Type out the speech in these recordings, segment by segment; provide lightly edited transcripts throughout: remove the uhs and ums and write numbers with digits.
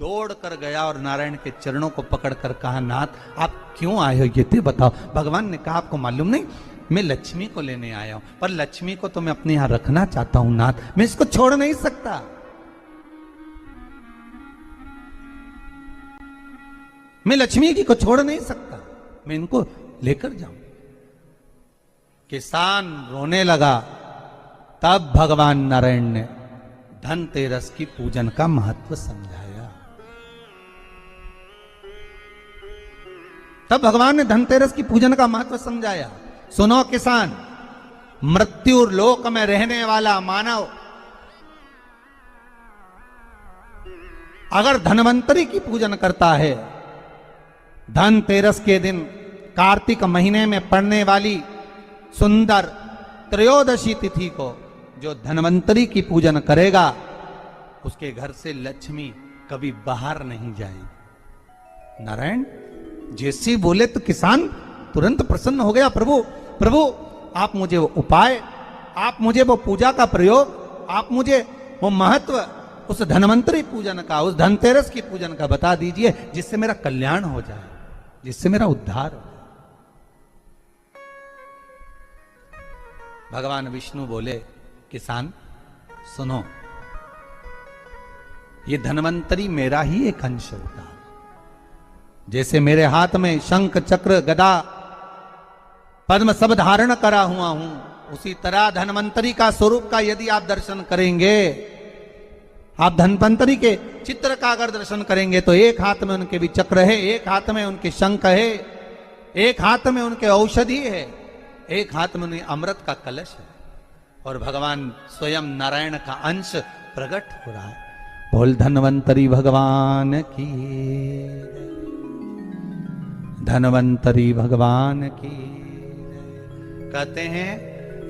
दौड़ कर गया और नारायण के चरणों को पकड़कर कहा, नाथ आप क्यों आए हो ये तो बताओ। भगवान ने कहा, आपको मालूम नहीं, मैं लक्ष्मी को लेने आया हूं, पर लक्ष्मी को तो मैं अपने यहां रखना चाहता हूं नाथ, मैं इसको छोड़ नहीं सकता। मैं लक्ष्मी जी को छोड़ नहीं सकता, मैं इनको लेकर जाऊं। किसान रोने लगा। तब भगवान नारायण ने धनतेरस की पूजन का महत्व समझाया। तब भगवान ने धनतेरस की पूजन का महत्व समझाया। सुनो किसान, मृत्यु लोक में रहने वाला मानव अगर धनवंतरी की पूजन करता है, धनतेरस के दिन कार्तिक महीने में पड़ने वाली सुंदर त्रयोदशी तिथि को जो धनवंतरी की पूजन करेगा, उसके घर से लक्ष्मी कभी बाहर नहीं जाएगी। नारायण जैसे बोले तो किसान तुरंत प्रसन्न हो गया। प्रभु प्रभु आप मुझे वो उपाय, आप मुझे वो पूजा का प्रयोग, आप मुझे वो महत्व उस धनवंतरी पूजन का, उस धनतेरस की पूजन का बता दीजिए, जिससे मेरा कल्याण हो जाए, जिससे मेरा उद्धार हो। भगवान विष्णु बोले, किसान सुनो, ये धनवंतरी मेरा ही एक अंश होता है। जैसे मेरे हाथ में शंख चक्र गदा पद्म सब धारण करा हुआ हूं, उसी तरह धनवंतरी का स्वरूप का यदि आप दर्शन करेंगे, आप धनवंतरी के चित्र का अगर दर्शन करेंगे, तो एक हाथ में उनके भी चक्र है, एक हाथ में उनके शंख है, एक हाथ में उनके औषधि है, एक हाथ में उन्हें अमृत का कलश है, और भगवान स्वयं नारायण का अंश प्रकट हो रहा है। बोल धनवंतरी भगवान की, धनवंतरी भगवान की। कहते हैं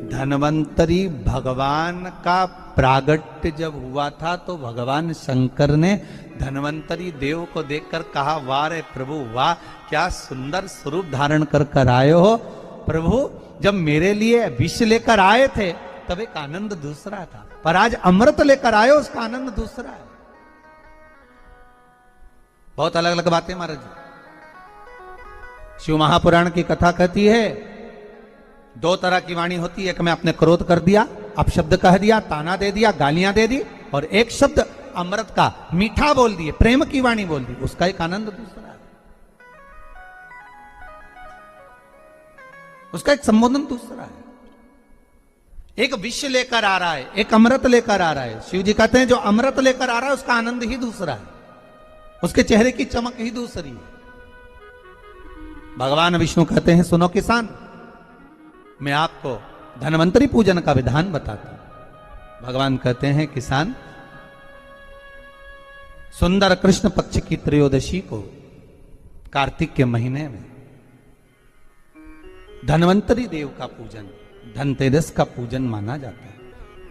धनवंतरी भगवान का प्रागट्य जब हुआ था, तो भगवान शंकर ने धनवंतरी देव को देखकर कहा, वाह रे प्रभु वाह, क्या सुंदर स्वरूप धारण कर आए हो। प्रभु जब मेरे लिए विष लेकर आए थे तब एक आनंद दूसरा था, पर आज अमृत लेकर आए हो, उसका आनंद दूसरा है। बहुत अलग अलग बातें महाराज जी। शिव महापुराण की कथा कहती है, दो तरह की वाणी होती है, एक में आपने क्रोध कर दिया, अपशब्द कह दिया, ताना दे दिया, गालियां दे दी, और एक शब्द अमृत का मीठा बोल दिए, प्रेम की वाणी बोल दी, उसका एक आनंद दूसरा है, उसका एक संबोधन दूसरा है। एक विष लेकर आ रहा है, एक अमृत लेकर आ रहा है। शिव जी कहते हैं जो अमृत लेकर आ रहा है उसका आनंद ही दूसरा है, उसके चेहरे की चमक ही दूसरी है। भगवान विष्णु कहते हैं, सुनो किसान, मैं आपको धनवंतरी पूजन का विधान बताता हूं। भगवान कहते हैं, किसान सुंदर कृष्ण पक्ष की त्रयोदशी को कार्तिक के महीने में धनवंतरी देव का पूजन, धनतेरस का पूजन माना जाता है।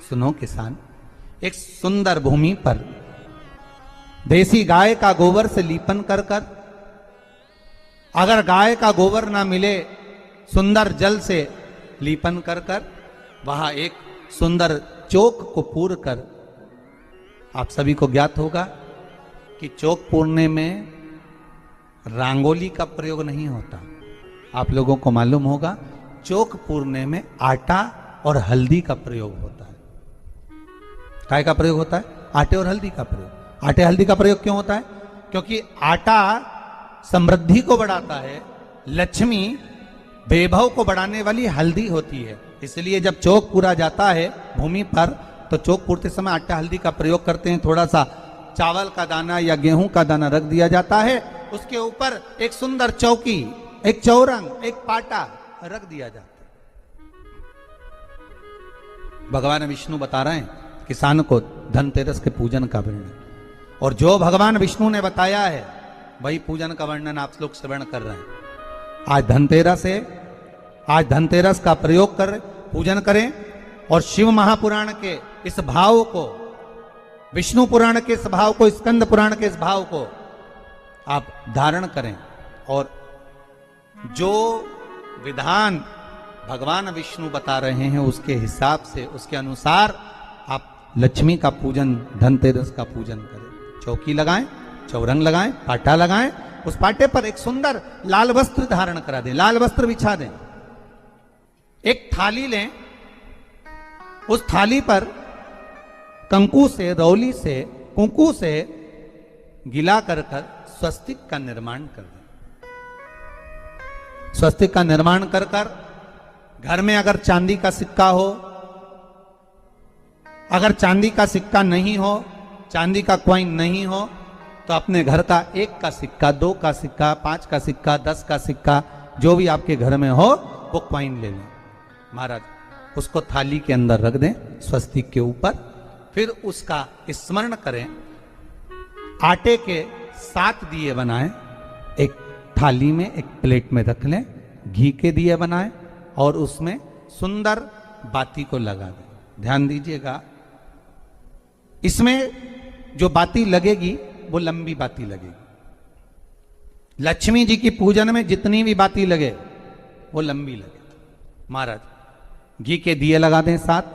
सुनो किसान, एक सुंदर भूमि पर देसी गाय का गोबर से लीपन कर कर, अगर गाय का गोबर ना मिले, सुंदर जल से लीपन कर कर, वहां एक सुंदर चौक को पूर कर, आप सभी को ज्ञात होगा कि चौक पूरने में रंगोली का प्रयोग नहीं होता। आप लोगों को मालूम होगा चौक पूरने में आटा और हल्दी का प्रयोग होता है। काय का प्रयोग होता है? आटे और हल्दी का प्रयोग। आटे हल्दी का प्रयोग क्यों होता है? क्योंकि आटा समृद्धि को बढ़ाता है, लक्ष्मी वैभव को बढ़ाने वाली हल्दी होती है। इसलिए जब चौक पूरा जाता है भूमि पर, तो चौक पूरते समय आटा हल्दी का प्रयोग करते हैं। थोड़ा सा चावल का दाना या गेहूं का दाना रख दिया जाता है, उसके ऊपर एक सुंदर चौकी, एक चौरंग, एक पाटा रख दिया जाता है। भगवान विष्णु बता रहे हैं किसान को धनतेरस के पूजन का वर्णन, और जो भगवान विष्णु ने बताया है वही पूजन का वर्णन आप लोग श्रवण कर रहे हैं। आज धनतेरस है, आज धनतेरस का प्रयोग कर पूजन करें, और शिव महापुराण के इस भाव को, विष्णु पुराण के इस भाव को, स्कंद पुराण के इस भाव को आप धारण करें, और जो विधान भगवान विष्णु बता रहे हैं उसके हिसाब से, उसके अनुसार आप लक्ष्मी का पूजन, धनतेरस का पूजन करें। चौकी लगाएं, चौरंग लगाएं, पाटा लगाएं, उस पाटे पर एक सुंदर लाल वस्त्र धारण करा दें, लाल वस्त्र बिछा दें। एक थाली लें, उस थाली पर कंकु से, रौली से, कुंकू से गिला कर स्वस्तिक का निर्माण कर दें। स्वस्तिक का निर्माण कर घर में अगर चांदी का सिक्का हो, अगर चांदी का सिक्का नहीं हो, चांदी का कॉइन नहीं हो, तो अपने घर का 1 का सिक्का, 2 का सिक्का, 5 का सिक्का, 10 का सिक्का, जो भी आपके घर में हो वो कॉइन ले लें महाराज, उसको थाली के अंदर रख दें स्वस्तिक के ऊपर। फिर उसका स्मरण करें, आटे के 7 दिए बनाएं, एक थाली में, एक प्लेट में रख लें, घी के दिए बनाएं और उसमें सुंदर बाती को लगा दें। ध्यान दीजिएगा, इसमें जो बाती लगेगी वो लंबी बाती लगेगी। लक्ष्मी जी की पूजन में जितनी भी बाती लगे वो लंबी लगे। महाराज घी के दिए लगा दें 7,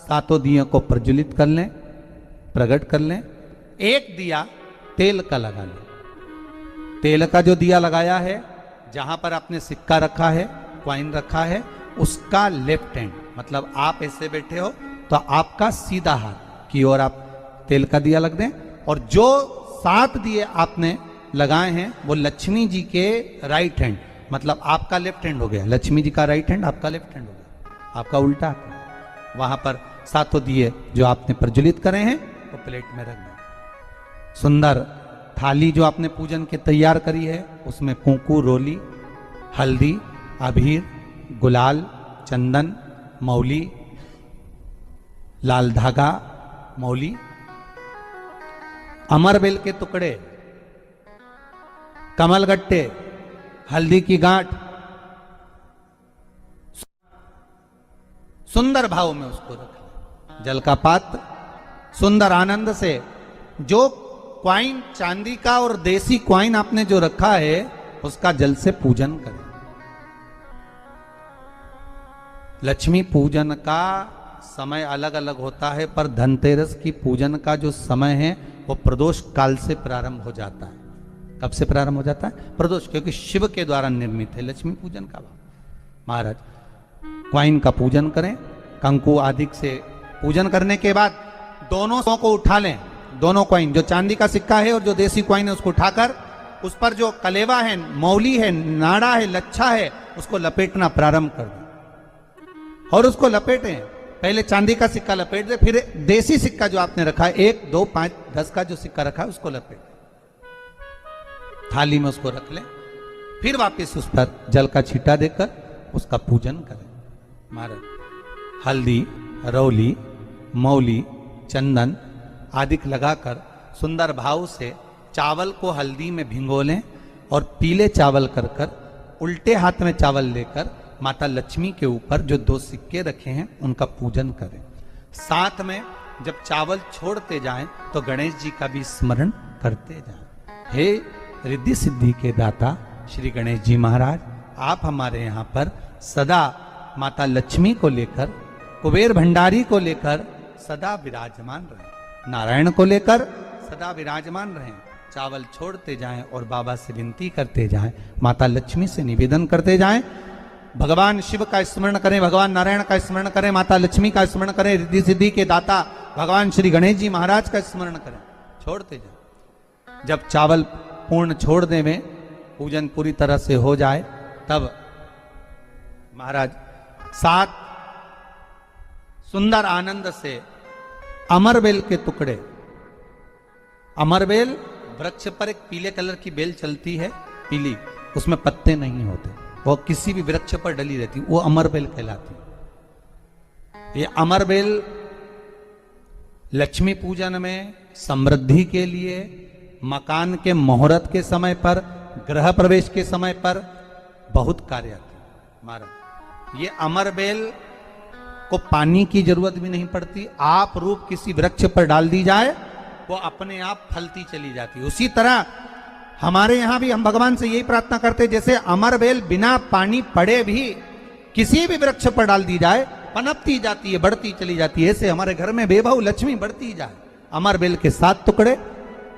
सातों दियों को प्रज्वलित कर लें, प्रकट कर लें। एक दिया तेल का लगा लें। तेल का जो दिया लगाया है, जहां पर आपने सिक्का रखा है, कॉइन रखा है, उसका लेफ्ट हैंड, मतलब आप ऐसे बैठे हो तो आपका सीधा हाथ की ओर आप तेल का दिया लग दें। और जो 7 दिए आपने लगाए हैं वो लक्ष्मी जी के राइट हैंड, मतलब आपका लेफ्ट हैंड हो गया, लक्ष्मी जी का राइट हैंड, आपका लेफ्ट हैंड हो गया, आपका उल्टा हाथ। वहां पर 7 दिए जो आपने प्रज्वलित करे हैं वो प्लेट में रख दें। सुंदर थाली जो आपने पूजन के तैयार करी है, उसमें कुंकू, रोली, हल्दी, अबीर, गुलाल, चंदन, मौली, लाल धागा, मौली, अमरबेल के टुकड़े, कमलगट्टे, हल्दी की गांठ, सुंदर भाव में उसको रखें। जल का पात्र सुंदर आनंद से, जो क्वाइन चांदी का और देसी क्वाइन आपने जो रखा है उसका जल से पूजन करें। लक्ष्मी पूजन का समय अलग अलग होता है, पर धनतेरस की पूजन का जो समय है वो प्रदोष काल से प्रारंभ हो जाता है। कब से प्रारंभ हो जाता है? प्रदोष, क्योंकि शिव के द्वारा निर्मित है लक्ष्मी पूजन का भाव। महाराज क्वाइन का पूजन करें, कंकु आदि से पूजन करने के बाद दोनों को उठा लें। दोनों क्वाइन, जो चांदी का सिक्का है और जो देसी क्वाइन है, उसको उठाकर उस पर जो कलेवा है, मौली है, नाड़ा है, लच्छा है, उसको लपेटना प्रारंभ कर दें और उसको लपेटें। पहले चांदी का सिक्का लपेट दे, फिर देसी सिक्का जो आपने रखा है 1, 2, 5, 10 का जो सिक्का रखा है उसको लपेट, थाली में उसको रख लें। फिर वापस उस पर जल का छींटा देकर उसका पूजन करें। महाराज हल्दी, रौली, मौली, चंदन आदि लगाकर सुंदर भाव से चावल को हल्दी में भिगो लें और पीले चावल कर उल्टे हाथ में चावल लेकर माता लक्ष्मी के ऊपर जो 2 सिक्के रखे हैं उनका पूजन करें। साथ में जब चावल छोड़ते जाएं तो गणेश जी का भी स्मरण करते जाएं। हे रिद्धि सिद्धि के दाता श्री गणेश जी महाराज, आप हमारे यहाँ पर सदा माता लक्ष्मी को लेकर, कुबेर भंडारी को लेकर सदा विराजमान रहें, नारायण को लेकर सदा विराजमान रहें। चावल छोड़ते जाएं और बाबा से विनती करते जाएं, माता लक्ष्मी से निवेदन करते जाएं। भगवान शिव का स्मरण करें, भगवान नारायण का स्मरण करें, माता लक्ष्मी का स्मरण करें, रिद्धि सिद्धि के दाता भगवान श्री गणेश जी महाराज का स्मरण करें, छोड़ते जाएं। जब चावल पूर्ण छोड़ दे में पूजन पूरी तरह से हो जाए, तब महाराज 7 सुंदर आनंद से अमरबेल के टुकड़े, अमरबेल वृक्ष पर एक पीले कलर की बेल चलती है, पीली, उसमें पत्ते नहीं होते, वो किसी भी वृक्ष पर डली रहती, वो अमरबेल कहलाती। ये अमरबेल लक्ष्मी पूजन में, समृद्धि के लिए, मकान के मुहूर्त के समय पर, गृह प्रवेश के समय पर बहुत कार्य आते हैं। महाराज ये अमरबेल को पानी की जरूरत भी नहीं पड़ती, आप रूप किसी वृक्ष पर डाल दी जाए वो अपने आप फलती चली जाती है। उसी तरह हमारे यहां भी हम भगवान से यही प्रार्थना करते हैं, जैसे अमरबेल बिना पानी पड़े भी किसी भी वृक्ष पर डाल दी जाए पनपती जाती है, बढ़ती चली जाती है, ऐसे हमारे घर में बेभव लक्ष्मी बढ़ती जाए। अमरबेल के 7 टुकड़े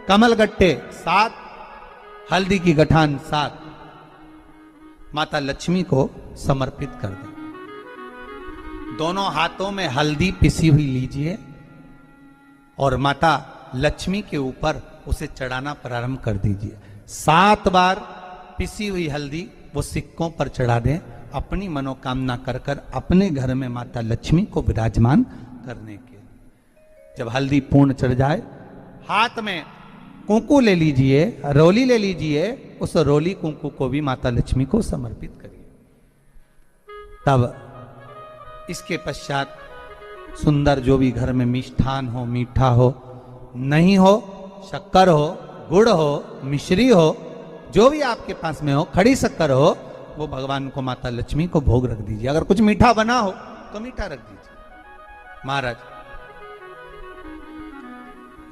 कमल गट्टे 7, हल्दी की गठान 7 माता लक्ष्मी को समर्पित कर दें। दोनों हाथों में हल्दी पिसी हुई लीजिए और माता लक्ष्मी के ऊपर उसे चढ़ाना प्रारंभ कर दीजिए। 7 बार पिसी हुई हल्दी वो सिक्कों पर चढ़ा दें, अपनी मनोकामना कर कर अपने घर में माता लक्ष्मी को विराजमान करने के। जब हल्दी पूर्ण चढ़ जाए, हाथ में कुंकू ले लीजिए, रोली ले लीजिए, उस रोली कुंकू को भी माता लक्ष्मी को समर्पित करिए। तब इसके पश्चात सुंदर जो भी घर में मिष्ठान हो, मीठा हो, नहीं हो शक्कर हो, गुड़ हो, मिश्री हो, जो भी आपके पास में हो, खड़ी शक्कर हो, वो भगवान को माता लक्ष्मी को भोग रख दीजिए। अगर कुछ मीठा बना हो तो मीठा रख दीजिए। महाराज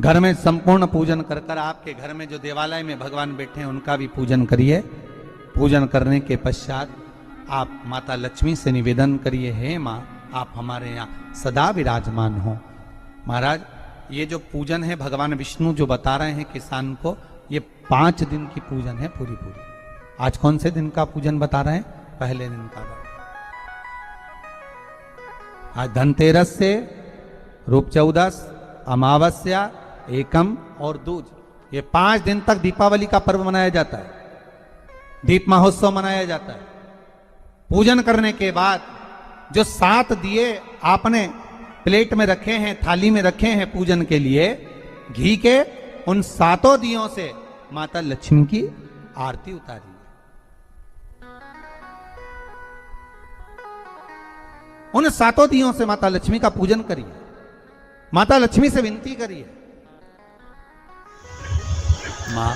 घर में संपूर्ण पूजन कर कर आपके घर में जो देवालय में भगवान बैठे हैं उनका भी पूजन करिए। पूजन करने के पश्चात आप माता लक्ष्मी से निवेदन करिए, हे माँ आप हमारे यहाँ सदा विराजमान हो। महाराज ये जो पूजन है भगवान विष्णु जो बता रहे हैं किसान को, ये 5 दिन की पूजन है पूरी। आज कौन से दिन का पूजन बता रहे हैं? पहले दिन का। आज धनतेरस से रूप चौदस, अमावस्या, एकम और दूज, ये 5 दिन तक दीपावली का पर्व मनाया जाता है, दीप महोत्सव मनाया जाता है। पूजन करने के बाद जो 7 दिए आपने प्लेट में रखे हैं, थाली में रखे हैं पूजन के लिए, घी के उन 7 दियों से माता लक्ष्मी की आरती उतारिए। उन 7 दियों से माता लक्ष्मी का पूजन करिए। माता लक्ष्मी से विनती करिए, मां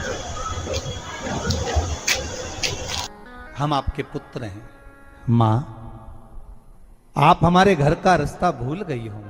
हम आपके पुत्र हैं, मां आप हमारे घर का रास्ता भूल गई हो।